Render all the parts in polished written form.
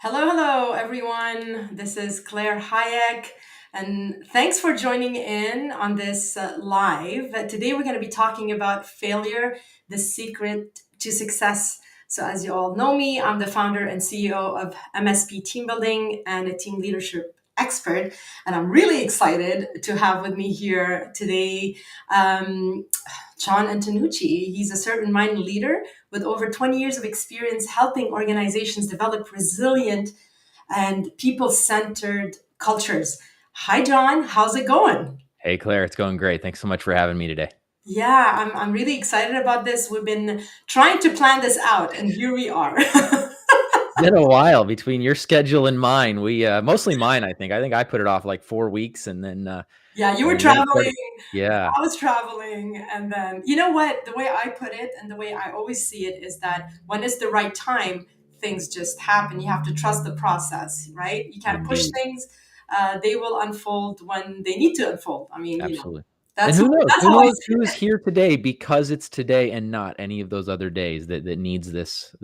Hello, everyone. This is Claire Hayek, and thanks for joining in on this live. Today, we're going to be talking about failure, the secret to success. So, as you all know me, I'm the founder and CEO of MSP Team Building and a team leadership expert. And I'm really excited to have with me here today um, Jon Antonucci. He's a servant-minded leader with over 20 years of experience helping organizations develop resilient and people-centered cultures. Hi, Jon. How's it going? Hey, Claire, it's going great. Thanks so much for having me today. Yeah, I'm really excited about this. We've been trying to plan this out, and here we are. Been a while between your schedule and mine. We mostly mine, I think. I think I put it off like 4 weeks, and Yeah, you were then it traveling, started. Yeah, I was traveling, and then you know what? The way I put it, and the way I always see it, is that when it's the right time, things just happen. You have to trust the process, right? You can't push indeed, things. They will unfold when they need to unfold. absolutely. And That's who knows? that's Who how I knows see who's it. here today because it's today and not any of those other days that needs this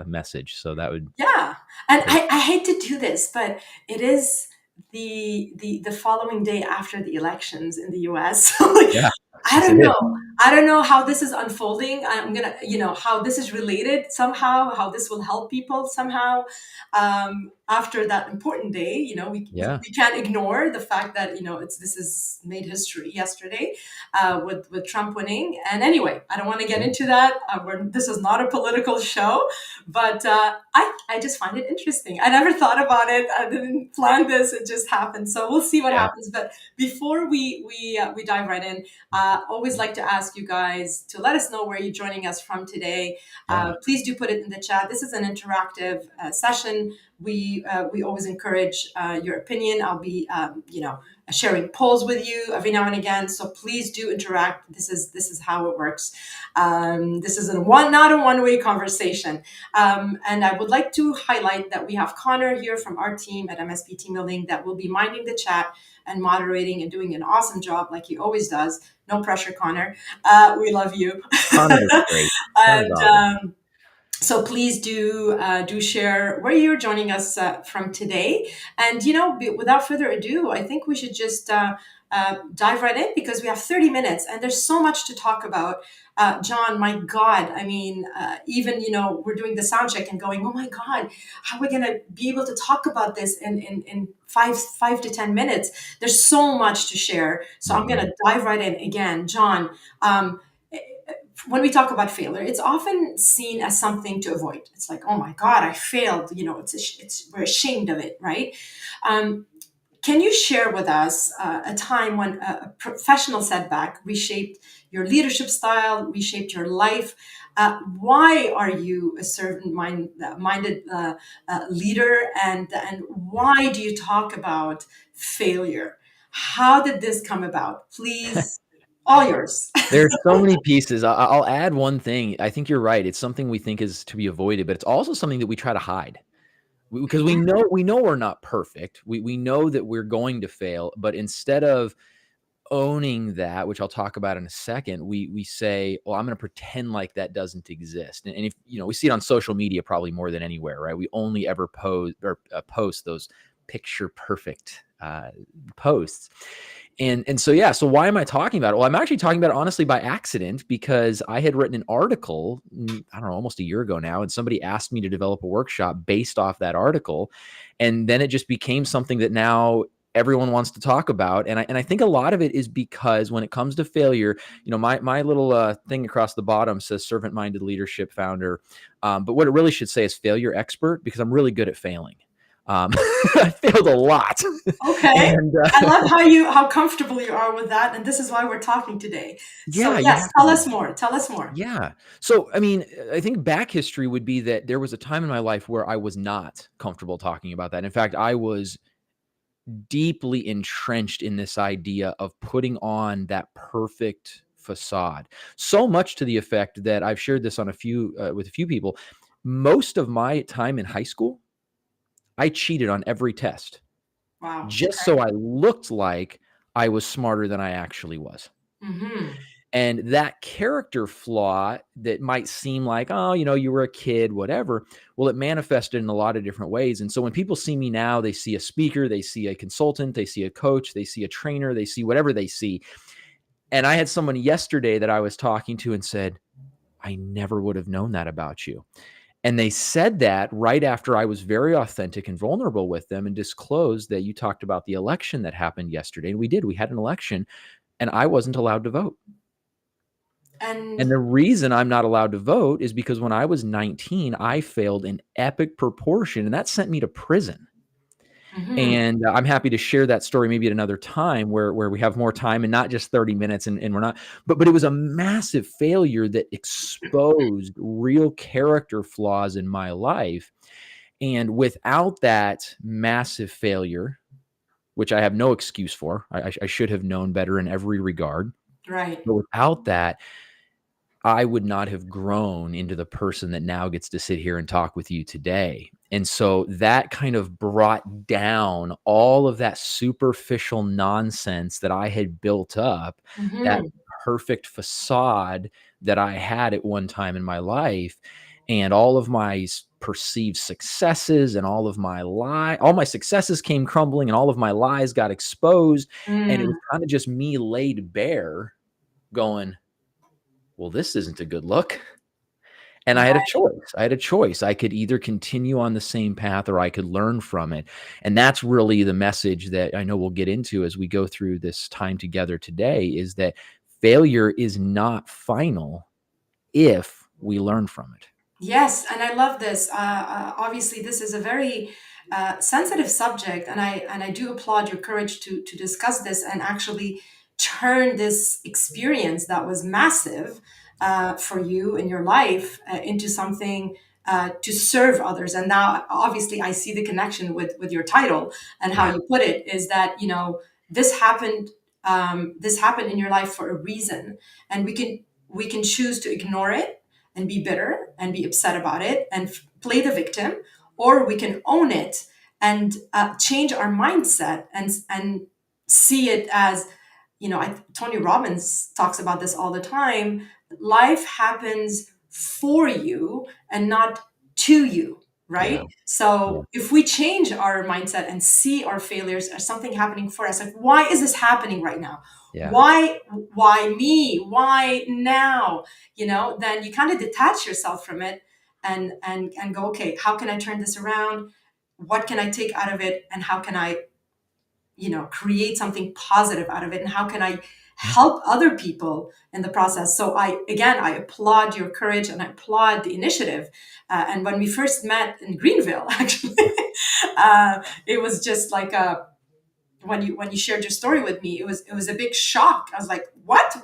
message. So that would. Yeah, and I hate to do this, but it is the following day after the elections in the U.S. So like, Yeah, I yes, don't it is. know. I don't know how this is unfolding. I'm gonna, how this is related somehow, how this will help people somehow. After that important day, Yeah, we can't ignore the fact that this is made history yesterday with Trump winning. And anyway, I don't want to get yeah, into that. This is not a political show, but I just find it interesting. I never thought about it. I didn't plan this. It just happened. So we'll see what yeah. happens. But before we dive right in, always like to ask you guys to let us know where you're joining us from today. Yeah. Please do put it in the chat. This is an interactive session. We always encourage your opinion. I'll be sharing polls with you every now and again. So please do interact. This is how it works. This is not a one-way conversation. And I would like to highlight that we have Connor here from our team at MSP Team Building that will be minding the chat and moderating and doing an awesome job like he always does. No pressure, Connor. We love you. Connor is great. Connor's and awesome. so please do share where you're joining us from today. And without further ado, I think we should just dive right in because we have 30 minutes and there's so much to talk about. Jon, my God, even we're doing the sound check and going, oh my God, how are we gonna be able to talk about this in five to 10 minutes? There's so much to share, so I'm Mhm. gonna dive right in again, Jon. Um, when we talk about failure, it's often seen as something to avoid. It's like, oh my God, I failed. We're ashamed of it, right? Um, can you share with us a time when a professional setback reshaped your leadership style, reshaped your life? Why are you a minded leader, and why do you talk about failure? How did this come about? Please, all yours. There's so many pieces. I'll add one thing. I think you're right. It's something we think is to be avoided, but it's also something that we try to hide because we know we're not perfect. We know that we're going to fail, but instead of owning that, which I'll talk about in a second, we say, "Well, I'm going to pretend like that doesn't exist." And if we see it on social media probably more than anywhere, right? We only ever post those picture perfect posts. And so yeah, so why am I talking about it? Well, I'm actually talking about it honestly by accident because I had written an article, I don't know, almost a year ago now, and somebody asked me to develop a workshop based off that article. And then it just became something that now everyone wants to talk about. And I think a lot of it is because when it comes to failure, my little thing across the bottom says servant-minded leadership founder. But what it really should say is failure expert because I'm really good at failing. I failed a lot. Okay. and I love how comfortable you are with that, and this is why we're talking today. So Yeah, you yes, have to tell us be. more. Tell us more. Yeah. So, I mean, I think back history would be that there was a time in my life where I was not comfortable talking about that. In fact, I was deeply entrenched in this idea of putting on that perfect facade. So much to the effect that I've shared this on with a few people. Most of my time in high school, I cheated on every test Wow. just Okay. so I looked like I was smarter than I actually was. Mm-hmm. And that character flaw that might seem like, oh, you were a kid, whatever. Well, it manifested in a lot of different ways. And so when people see me now, they see a speaker, they see a consultant, they see a coach, they see a trainer, they see whatever they see. And I had someone yesterday that I was talking to and said, I never would have known that about you. And they said that right after I was very authentic and vulnerable with them and disclosed that you talked about the election that happened yesterday. And we did. We had an election and I wasn't allowed to vote. And And the reason I'm not allowed to vote is because when I was 19, I failed an epic proportion, and that sent me to prison. mhm, And I'm happy to share that story maybe at another time where we have more time and not just 30 minutes and we're not, but it was a massive failure that exposed real character flaws in my life. And without that massive failure, which I have no excuse for, I should have known better in every regard. right. But without that, I would not have grown into the person that now gets to sit here and talk with you today. And so that kind of brought down all of that superficial nonsense that I had built up, that Mhm, perfect facade that I had at one time in my life, and all of my perceived successes and all my successes came crumbling and all of my lies got exposed. And it mm, was kind of just me laid bare going, well, this isn't a good look. And I had a right. choice. I had a choice. I could either continue on the same path or I could learn from it. And that's really the message that I know we'll get into as we go through this time together today, is that failure is not final if we learn from it. Yes, and I love this. Obviously, this is a very sensitive subject, and I do applaud your courage to discuss this and actually turn this experience that was massive for you in your life into something to serve others. And now, obviously, I see the connection with your title and how Yeah. you put it is that this happened. This happened in your life for a reason, and we can choose to ignore it and be bitter and be upset about it and play the victim, or we can own it and change our mindset and see it as Tony Robbins talks about this all the time. Life happens for you and not to you, Yeah. right? Yeah. So if we change our mindset and see our failures as something happening for us, like why is this happening right now? Yeah. Why me? Why now? Then you kind of detach yourself from it and go, okay, how can I turn this around? What can I take out of it? And how can I create something positive out of it, and how can I Yeah. help other people in the process? So I applaud your courage and I applaud the initiative. And when we first met in Greenville, actually, it was just like a when you shared your story with me, it was a big shock. I was like, what?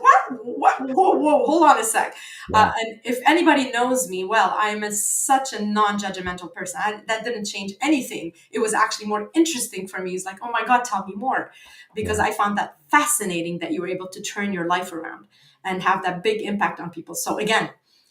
Whoa, hold on a sec. Yeah. And if anybody knows me well, I'm such a non-judgmental person. That didn't change anything. It was actually more interesting for me. It's like, oh my God, tell me more, because Yeah. I found that fascinating that you were able to turn your life around and have that big impact on people. So again,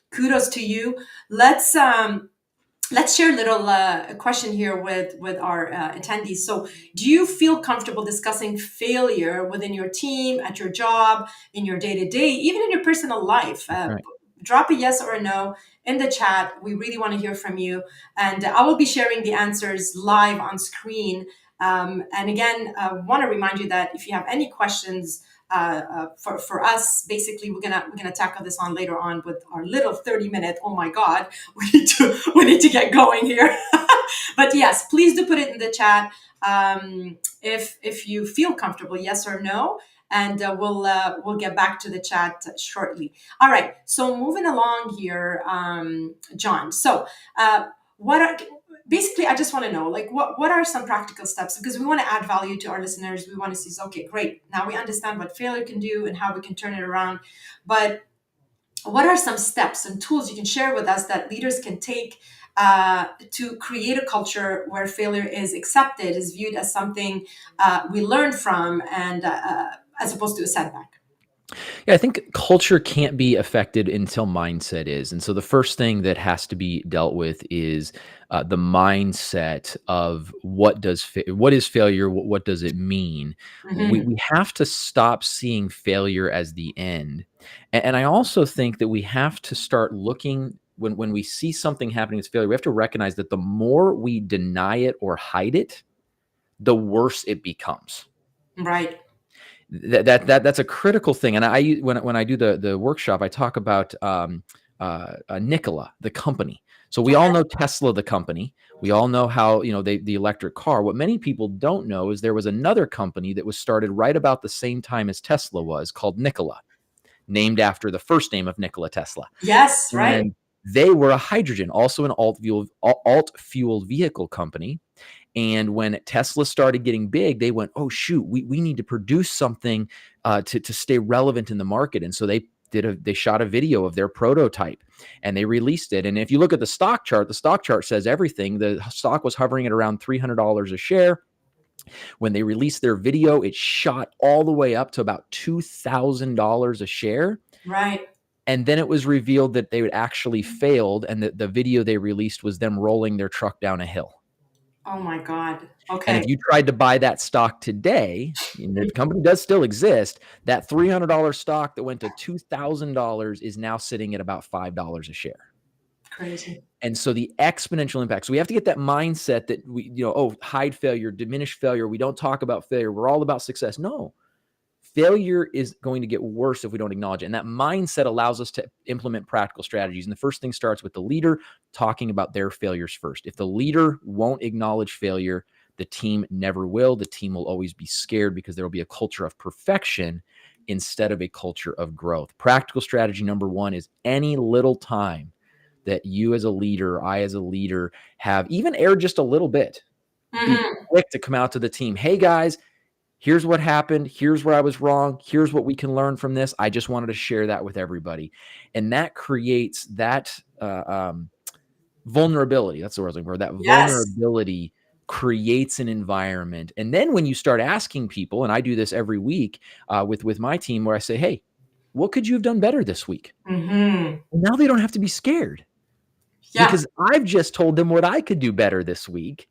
kudos to you. Let's share a little question here with our attendees. So, do you feel comfortable discussing failure within your team, at your job, in your day to day, even in your personal life? Right. Drop a yes or a no in the chat. We really want to hear from you, and I will be sharing the answers live on screen. And again, want to remind you that if you have any questions for us, basically we're gonna tackle this on later on with our little 30-minute. Oh my God, we need to get going here. But yes, please do put it in the chat if you feel comfortable, yes or no, and we'll get back to the chat shortly. All right, so moving along here, John. So what are basically, I just want to know, like, what are some practical steps, because we want to add value to our listeners. We want to see, okay, great, now we understand what failure can do and how we can turn it around, but what are some steps and tools you can share with us that leaders can take to create a culture where failure is accepted, is viewed as something we learn from, and as opposed to a setback? Yeah, I think culture can't be affected until mindset is. And so the first thing that has to be dealt with is the mindset of what is failure? What does it mean? We have to stop seeing failure as the end. And I also think that we have to start looking when we see something happening as failure, we have to recognize that the more we deny it or hide it, the worse it becomes. Right. That's a critical thing. And when I do the workshop, I talk about Nikola, the company. So we all know Tesla, the company. We all know how the electric car. What many people don't know is there was another company that was started right about the same time as Tesla was, called Nikola, named after the first name of Nikola Tesla. Yes, right. And they were a hydrogen, also an alt fuel vehicle company. And when Tesla started getting big, they went, oh, shoot, we need to produce something to stay relevant in the market. And so they shot a video of their prototype and they released it. And if you look at the stock chart says everything. The stock was hovering at around $300 a share. When they released their video, it shot all the way up to about $2,000 a share. Right. And then it was revealed that they had actually failed, and the video they released was them rolling their truck down a hill. Oh my God. And Okay. if you tried to buy that stock today, and the company does still exist, that $300 stock that went to $2,000 is now sitting at about $5 a share. Crazy. And so the exponential impact. So we have to get that mindset that hide failure, diminish failure. We don't talk about failure. We're all about success. No, failure is going to get worse if we don't acknowledge it. And that mindset allows us to implement practical strategies. And the first thing starts with the leader talking about their failures first. If the leader won't acknowledge failure, the team never will. The team will always be scared because there will be a culture of perfection instead of a culture of growth. Practical strategy number one is any little time that you as a leader, I as a leader, have even aired just a little bit, be Hmm. quick to come out to the team. Hey guys, here's what happened. Here's where I was wrong. Here's what we can learn from this. I just wanted to share that with everybody. And that creates that vulnerability. That's the word I was looking for. That Yes. vulnerability creates an environment. And then when you start asking people, and I do this every week with my team, where I say, hey, what could you have done better this week? Hmm. And now they don't have to be scared Yeah. because I've just told them what I could do better this week.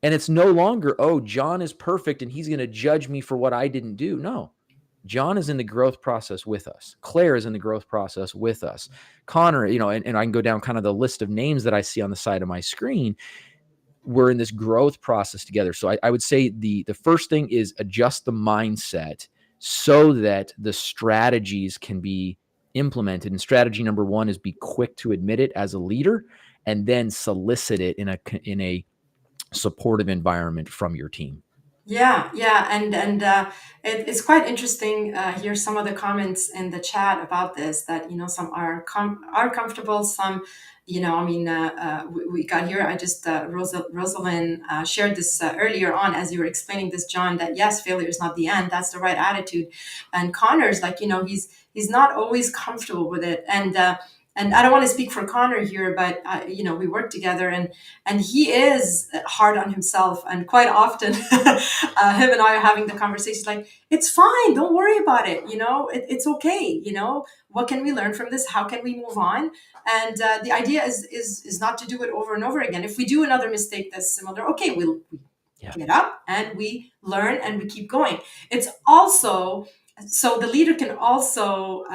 And it's no longer, oh, Jon is perfect and he's going to judge me for what I didn't do. No, Jon is in the growth process with us. Claire is in the growth process with us. Connor, and I can go down kind of the list of names that I see on the side of my screen. We're in this growth process together. So I would say the first thing is adjust the mindset so that the strategies can be implemented. And strategy number one is be quick to admit it as a leader, and then solicit it in a supportive environment from your team. Yeah, yeah, and it's quite interesting. Here, some of the comments in the chat about this, that some are comfortable, some, I mean, we got here. I just Rosalind shared this earlier on as you were explaining this, Jon. That yes, failure is not the end. That's the right attitude. And Connor's like, he's not always comfortable with it, and I don't want to speak for Connor here, but we work together, and he is hard on himself, and quite often him and I are having the conversations like, it's fine, don't worry about it, it's okay, what can we learn from this, how can we move on? And the idea is not to do it over and over again. If we do another mistake that's similar, okay, we Yeah. get up and we learn and we keep going. It's also, so the leader can also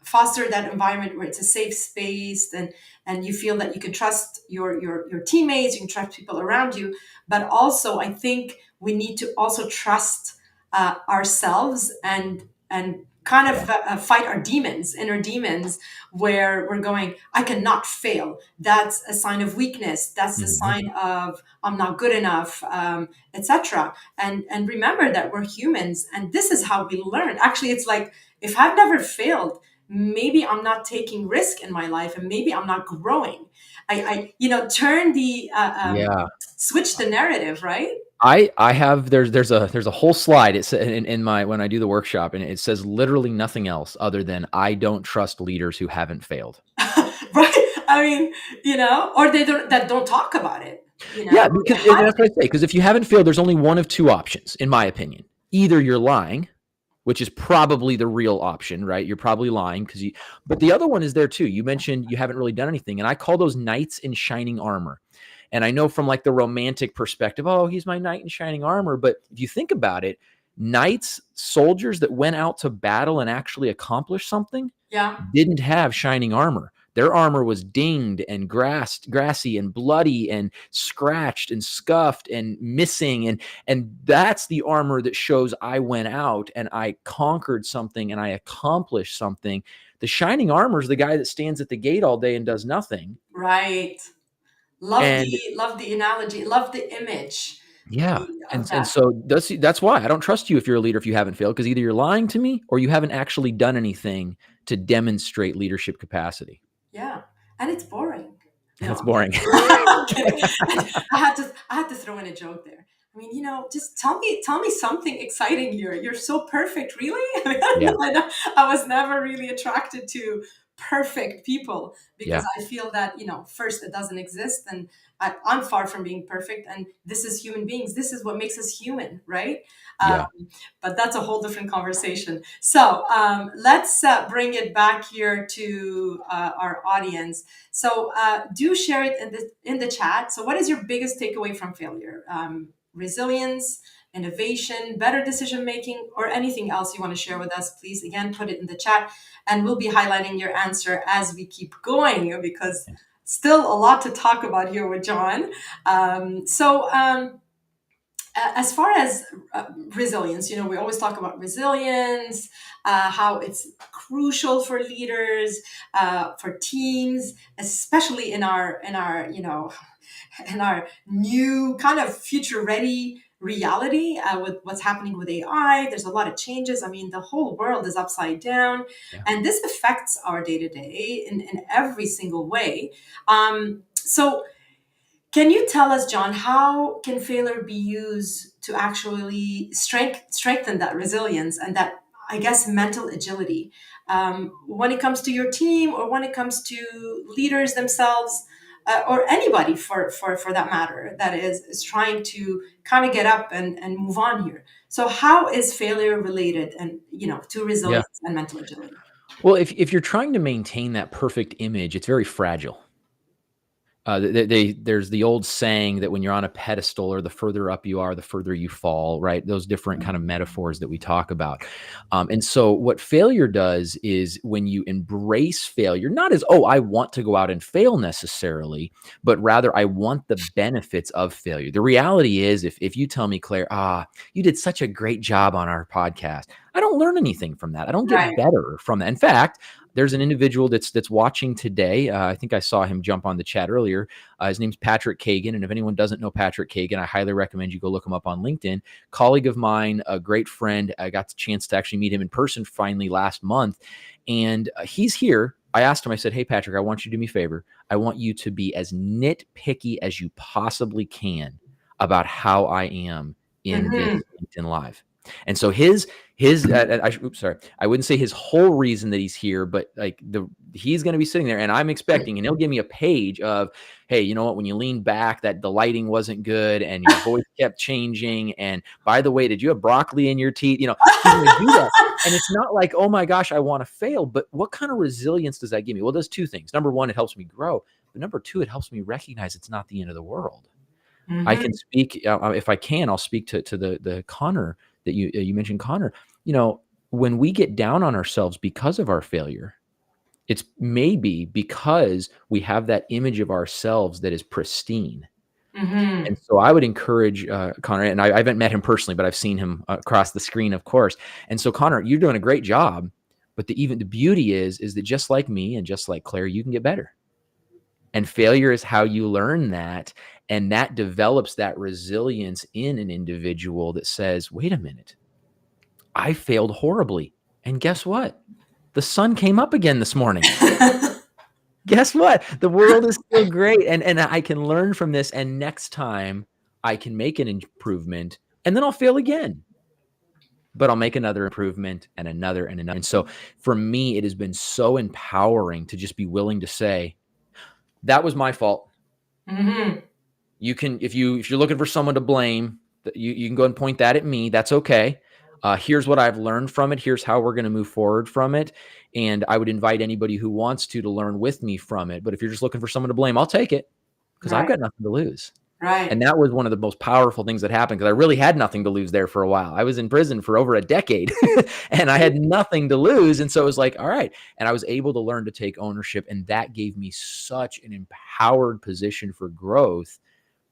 foster that environment where it's a safe space, and you feel that you can trust your teammates, you can trust people around you. But also, I think we need to also trust ourselves, and kind Yeah. of fight our demons, inner demons, where we're going, I cannot fail, that's a sign of weakness, that's a Mhm. sign of I'm not good enough, etc. And remember that we're humans, and this is how we learn. Actually, it's like, if I've never failed, maybe I'm not taking risk in my life, and maybe I'm not growing. Turn the Yeah. switch the narrative, right? I have there's a whole slide. It's in my when I do the workshop, and it says literally nothing else other than I don't trust leaders who haven't failed. Right? I mean, or they don't talk about it. Yeah, because and Hide that's what I say. Because if you haven't failed, there's only one of two options, in my opinion. Either you're lying, which is probably the real option, right? You're probably lying but the other one is there too. You mentioned you haven't really done anything, and I call those knights in shining armor. And I know from like the romantic perspective, oh, he's my knight in shining armor. But if you think about it, knights, soldiers that went out to battle and actually accomplished something, Yeah. didn't have shining armor. Their armor was dinged and grassy and bloody and scratched and scuffed and missing. And that's the armor that shows I went out and I conquered something and I accomplished something. The shining armor is the guy that stands at the gate all day and does nothing. Right. And Love the analogy. Love the image yeah. of And that. so that's why I don't trust you if you're a leader, if you haven't failed, because either you're lying to me or you haven't actually done anything to demonstrate leadership capacity. Yeah. And it's boring. And it's No, boring. I'm kidding. I had to throw in a joke there. I mean, just tell me something exciting here. You're so perfect, really? Yeah. I was never really attracted to perfect people because Yeah. I feel that, first, it doesn't exist, and I'm far from being perfect, and this is human beings. This is what makes us human, right? Yeah. But that's a whole different conversation. So let's bring it back here to our audience. So do share it in the chat. So what is your biggest takeaway from failure? Resilience, innovation, better decision making, or anything else you want to share with us? Please, again, put it in the chat, and we'll be highlighting your answer as we keep going, because still a lot to talk about here with Jon. As far as resilience, we always talk about resilience, how it's crucial for leaders, for teams, especially in our in our new kind of future ready reality, with what's happening with AI. There's a lot of changes. I mean, the whole world is upside down, Yeah. and this affects our day to day in every single way. So can you tell us, Jon, how can failure be used to actually strengthen that resilience and that, I guess, mental agility, when it comes to your team, or when it comes to leaders themselves, or anybody for that matter, that is trying to kind of get up and move on here? So how is failure related, and to Yeah. resilience and mental agility? Well, if you're trying to maintain that perfect image, it's very fragile. There's the old saying that when you're on a pedestal, or the further up you are, the further you fall, right? Those different kind of metaphors that we talk about. And so what failure does is, when you embrace failure, not as, oh, I want to go out and fail necessarily, but rather I want the benefits of failure. The reality is, if you tell me, Claire, you did such a great job on our podcast, I don't learn anything from that. I don't get Right. better from that. In fact, there's an individual that's watching today. I think I saw him jump on the chat earlier. His name's Patrick Kagan, and if anyone doesn't know Patrick Kagan, I highly recommend you go look him up on LinkedIn. Colleague of mine, a great friend. I got the chance to actually meet him in person finally last month, and he's here. I asked him, I said, hey, Patrick, I want you to do me a favor. I want you to be as nitpicky as you possibly can about how I am in this Hmm. LinkedIn Live. And so I wouldn't say his whole reason that he's here, but like he's going to be sitting there, and I'm expecting, and he'll give me a page of, hey, you know what, when you leaned back, that the lighting wasn't good and your voice kept changing, and by the way, did you have broccoli in your teeth? He's going to do that. And it's not like, oh my gosh, I want to fail, but what kind of resilience does that give me? Well, it does two things. Number one, it helps me grow, but number two, it helps me recognize it's not the end of the world. I Hmm. can speak, if I can, I'll speak to the Connor that you mentioned. Connor, when we get down on ourselves because of our failure, it's maybe because we have that image of ourselves that is pristine. Hmm. And so I would encourage Connor, and I haven't met him personally, but I've seen him across the screen, of course. And so, Connor, you're doing a great job. But the beauty is that just like me and just like Claire, you can get better. And failure is how you learn that. And that develops that resilience in an individual that says, wait a minute, I failed horribly. And guess what? The sun came up again this morning. Guess what? The world is still great. And I can learn from this. And next time I can make an improvement, and then I'll fail again. But I'll make another improvement, and another and another. And so for me, it has been so empowering to just be willing to say, that was my fault. Hmm. You can, if you're looking for someone to blame, you can go and point that at me. That's okay. Here's what I've learned from it. Here's how we're going to move forward from it. And I would invite anybody who wants to learn with me from it. But if you're just looking for someone to blame, I'll take it because I've Right. got nothing to lose. And Right. that was one of the most powerful things that happened because I really had nothing to lose there for a while. I was in prison for over a decade and I had nothing to lose. And so it was like, all right. And I was able to learn to take ownership. And that gave me such an empowered position for growth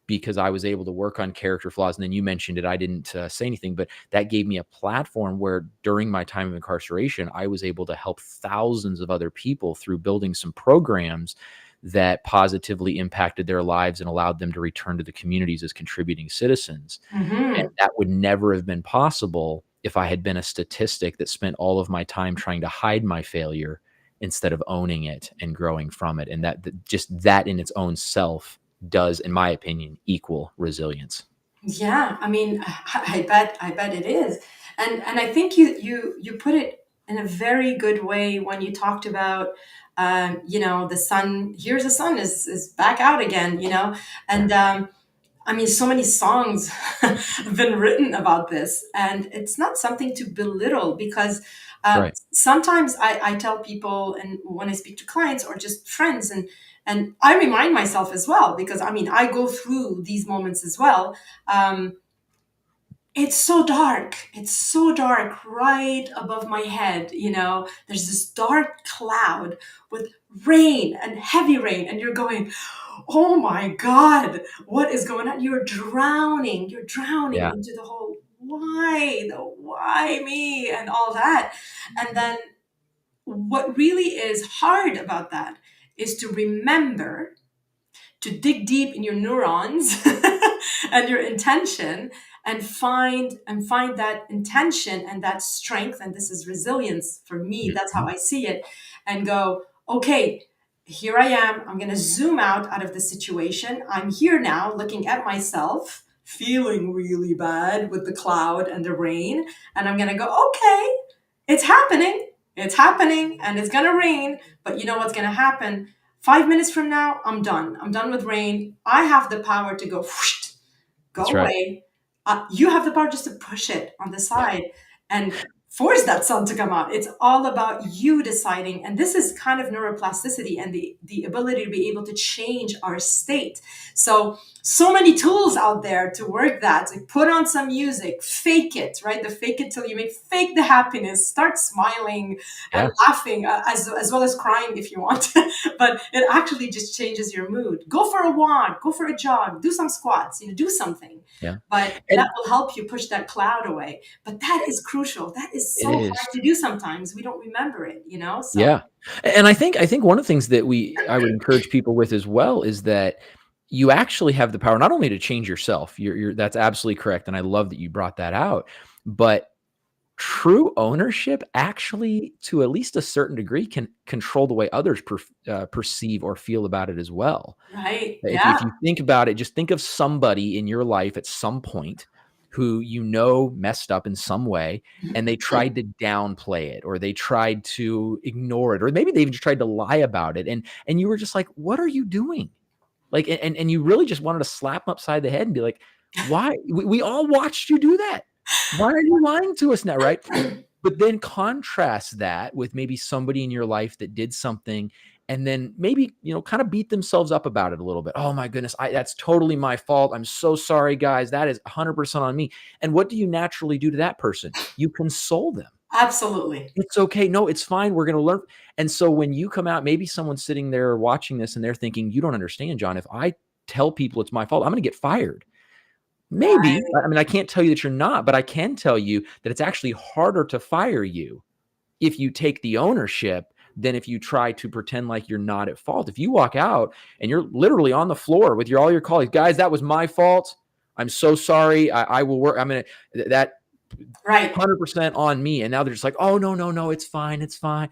because I was able to work on character flaws. And then you mentioned it. I didn't say anything, but that gave me a platform where during my time of incarceration, I was able to help thousands of other people through building some programs that positively impacted their lives and allowed them to return to the communities as contributing citizens. And Hmm. that would never have been possible if I had been a statistic that spent all of my time trying to hide my failure instead of owning it and growing from it. And just that in its own self does, in my opinion, equal resilience. Yeah, I mean, I bet it is, and I think you put it in a very good way when you talked about, the sun. Here's the sun is back out again, Yeah. and I mean, so many songs have been written about this, and it's not something to belittle because Right. sometimes I tell people, and when I speak to clients or just friends, and I remind myself as well because I mean I go through these moments as well. Um, it's so dark. It's so dark right above my head. There's this dark cloud with rain and heavy rain, and you're going, oh my God, what is going on? You're drowning. You're drowning Yeah. into the whole why, the why me, and all that. And then what really is hard about that is to remember to dig deep in your neurons and your intention and find that intention and that strength, and this is resilience for me, that's how Mhm. I see it, and go, okay, here I am, I'm going to zoom out of the situation, I'm here now looking at myself feeling really bad with the cloud and the rain, and I'm going to go, okay, it's happening, and it's going to rain, but you know what's going to happen? 5 minutes from now, I'm done. I'm done with rain. I have the power to go, whoosh, That's go right. away. You have the power just to push it on the Yeah. side and force that sun to come out. It's all about you deciding. And this is kind of neuroplasticity and the ability to be able to change our state. So many tools out there to work that. Like put on some music, fake it, right? The fake it till you make, fake the happiness, start smiling and Yeah. laughing, as well as crying if you want. But it actually just changes your mood. Go for a walk, go for a jog, do some squats, do something. Yeah. But And that will help you push that cloud away. But that is crucial. That is it so is. hard to do sometimes. We don't remember it. So, Yeah. And I think one of the things that I would encourage people with as well is that you actually have the power not only to change yourself. That's absolutely correct. And I love that you brought that out. But true ownership actually, to at least a certain degree, can control the way others perceive or feel about it as well. right. If Yeah. you think about it, just think of somebody in your life at some point who messed up in some way, and they tried to downplay it, or they tried to ignore it, or maybe they even just tried to lie about it, and you were just like, "What are you doing?" Like, and you really just wanted to slap them upside the head and be like, "Why? We all watched you do that. Why are you lying to us now?" Right? But then contrast that with maybe somebody in your life that did something and then maybe, kind of beat themselves up about it a little bit. "Oh my goodness, that's totally my fault. I'm so sorry, guys. That is 100% on me." And what do you naturally do to that person? You console them. Absolutely. "It's okay. No, it's fine. We're gonna learn." And so when you come out, maybe someone's sitting there watching this and they're thinking, "You don't understand, John. If I tell people it's my fault, I'm gonna get fired." Maybe. Right. I mean, I can't tell you that you're not, but I can tell you that it's actually harder to fire you if you take the ownership than if you try to pretend like you're not at fault. If you walk out and you're literally on the floor with all your colleagues, "Guys, that was my fault. I'm so sorry. I will work. I'm gonna that Right. 100% on me." And now they're just like, "Oh no, no, no, it's fine, it's fine."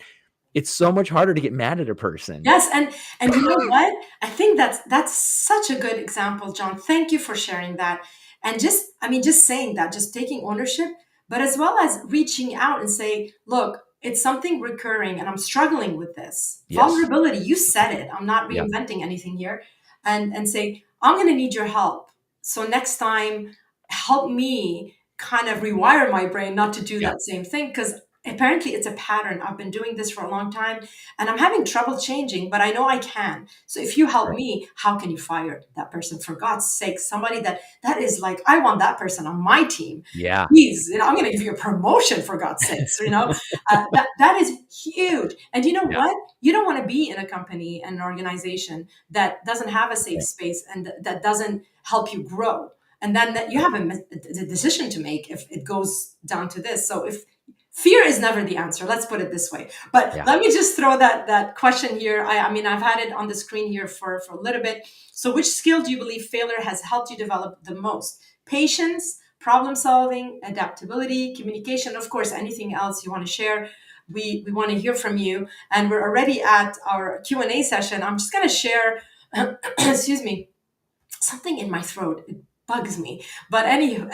It's so much harder to get mad at a person. Yes, and you know what? I think that's such a good example, John. Thank you for sharing that. And just I mean just saying that, just taking ownership, but as well as reaching out and say, "Look, it's something recurring and I'm struggling with this." Yes. Vulnerability, you said it. I'm not Yeah. reinventing anything here. And say, "I'm going to need your help. So next time help me kind of rewire my brain not to do Yeah. that same thing, because apparently it's a pattern. I've been doing this for a long time and I'm having trouble changing, but I know I can. So if you help Right. me, how can you fire that person? For God's sake, somebody that is like, I want that person on my team. Yeah. Please, I'm going to give you a promotion, for God's sakes. That is huge. And you know Yeah. what? You don't want to be in a company and an organization that doesn't have a safe Right. space and that doesn't help you grow. And then that you have a decision to make if it goes down to this. So if fear is never the answer, let's put it this way. But Yeah. let me just throw that question here. I mean, I've had it on the screen here for a little bit. So which skill do you believe failure has helped you develop the most? Patience, problem solving, adaptability, communication, of course, anything else you want to share. We want to hear from you. And we're already at our Q&A session. I'm just going to share, excuse me, something in my throat. It bugs me. But anyhow,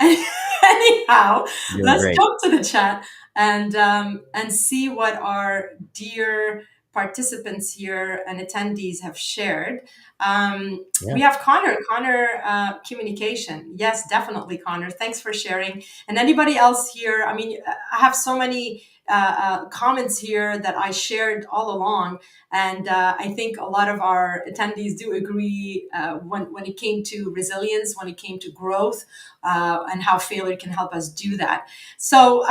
Doing let's great. jump to the chat and see what our dear participants here and attendees have shared. Yeah. We have Connor. Connor, communication. Yes, definitely, Connor. Thanks for sharing. And anybody else here? I mean, I have so many comments here that I shared all along. And I think a lot of our attendees do agree when it came to resilience, when it came to growth, and how failure can help us do that. So,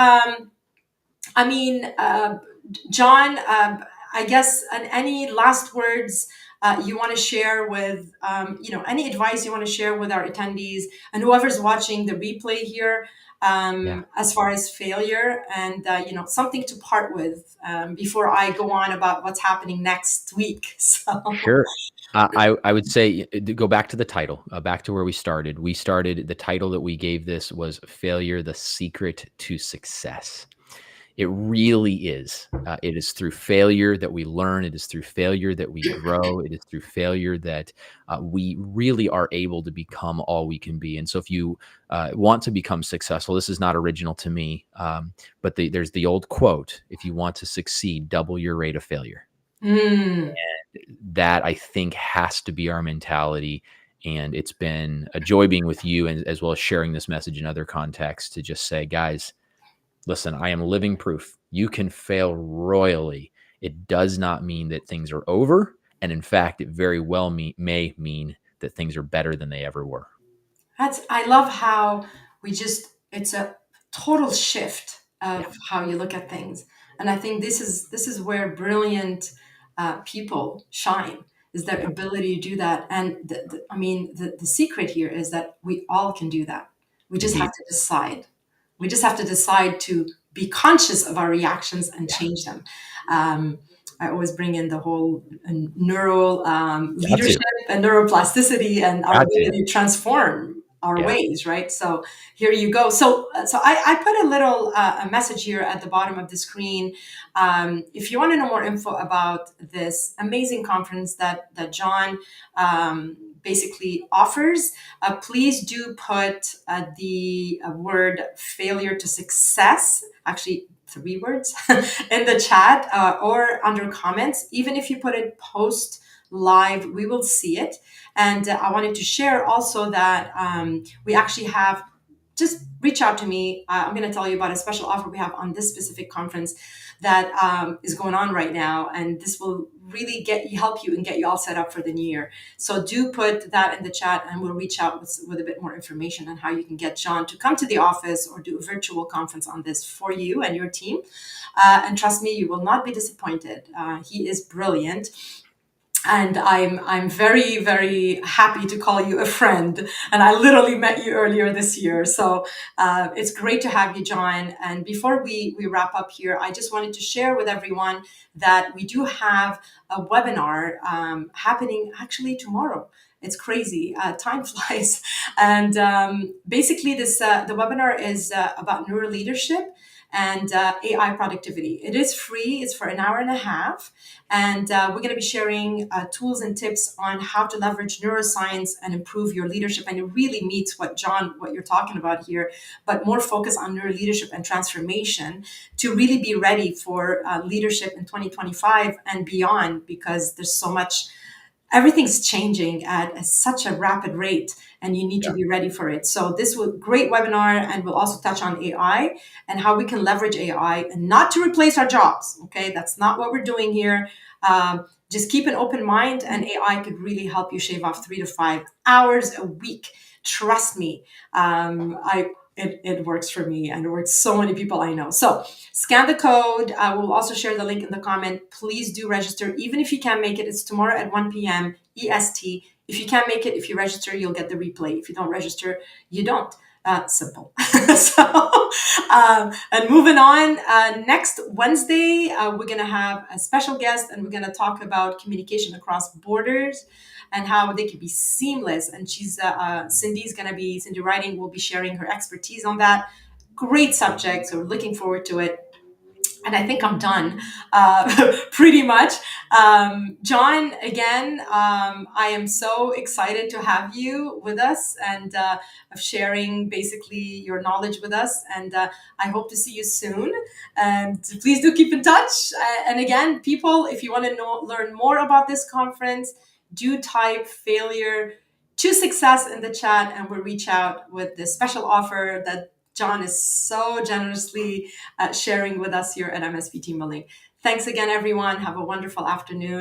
I mean, John, I guess, any last words you want to share with, any advice you want to share with our attendees and whoever's watching the replay here, Yeah. as far as failure and, something to part with before I go on about what's happening next week. So, Sure. I would say to go back to the title, back to where we started. The title that we gave this was Failure, the Secret to Success. It really is. It is through failure that we learn. It is through failure that we grow. It is through failure that we really are able to become all we can be. And so if you want to become successful, this is not original to me, but there's the old quote, if you want to succeed, double your rate of failure. mm, That I think has to be our mentality. And it's been a joy being with you, and as well as sharing this message in other contexts, to just say, guys, listen, I am living proof. You can fail royally. It does not mean that things are over. And in fact, it very well may mean that things are better than they ever were. I love how it's a total shift Yeah. of how you look at things. And I think this is where brilliant people shine, is their Yeah. ability to do that. And I mean, the secret here is that we all can do that. We just have Indeed. to decide. We just have to decide to be conscious of our reactions and Yeah. change them. Um, I always bring in the whole neural Got to. leadership and neuroplasticity and our Got to. ability to transform our Yeah. ways, right? So here you go. So I put a little a message here at the bottom of the screen. If you want to know more info about this amazing conference that John basically offers, please do put the word failure to success, actually 3 words, in the chat or under comments. Even if you put it post live, we will see it. And I wanted to share also that we actually have, just reach out to me. I'm going to tell you about a special offer we have on this specific conference that is going on right now. And this will really help you and get you all set up for the new year. So do put that in the chat and we'll reach out with a bit more information on how you can get John to come to the office or do a virtual conference on this for you and your team. And trust me, you will not be disappointed. He is brilliant. And I'm very, very happy to call you a friend. And I literally met you earlier this year. So it's great to have you, John. And before we wrap up here, I just wanted to share with everyone that we do have a webinar happening actually tomorrow. It's crazy. Time flies. And basically, the webinar is about neuroleadership and AI productivity. It is free. It's for an hour and a half. And we're going to be sharing tools and tips on how to leverage neuroscience and improve your leadership. And it really meets what you're talking about here, but more focus on neuroleadership and transformation to really be ready for leadership in 2025 and beyond, because there's so much everything's changing at such a rapid rate, and you need to Yeah. be ready for it. So this was a great webinar, and we'll also touch on AI and how we can leverage AI, and not to replace our jobs. Okay, that's not what we're doing here. Just keep an open mind, and AI could really help you shave off 3 to 5 hours a week. Trust me, it works for me, and it works so many people I know. So scan the code. We'll also share the link in the comment. Please do register, even if you can't make it. It's tomorrow at 1 p.m. EST. If you can't make it, if you register, you'll get the replay. If you don't register, you don't. Simple. And moving on, next Wednesday, we're going to have a special guest, and we're going to talk about communication across borders and how they can be seamless. And Cindy Writing will be sharing her expertise on that. Great subject. So we're looking forward to it. And I think I'm done, pretty much. Jon, again, I am so excited to have you with us, and of sharing basically your knowledge with us. And I hope to see you soon. And please do keep in touch. And again, people, if you want to learn more about this conference, do type failure to success in the chat, and we'll reach out with this special offer that Jon is so generously sharing with us here at MSP Team Building. Thanks again, everyone. Have a wonderful afternoon.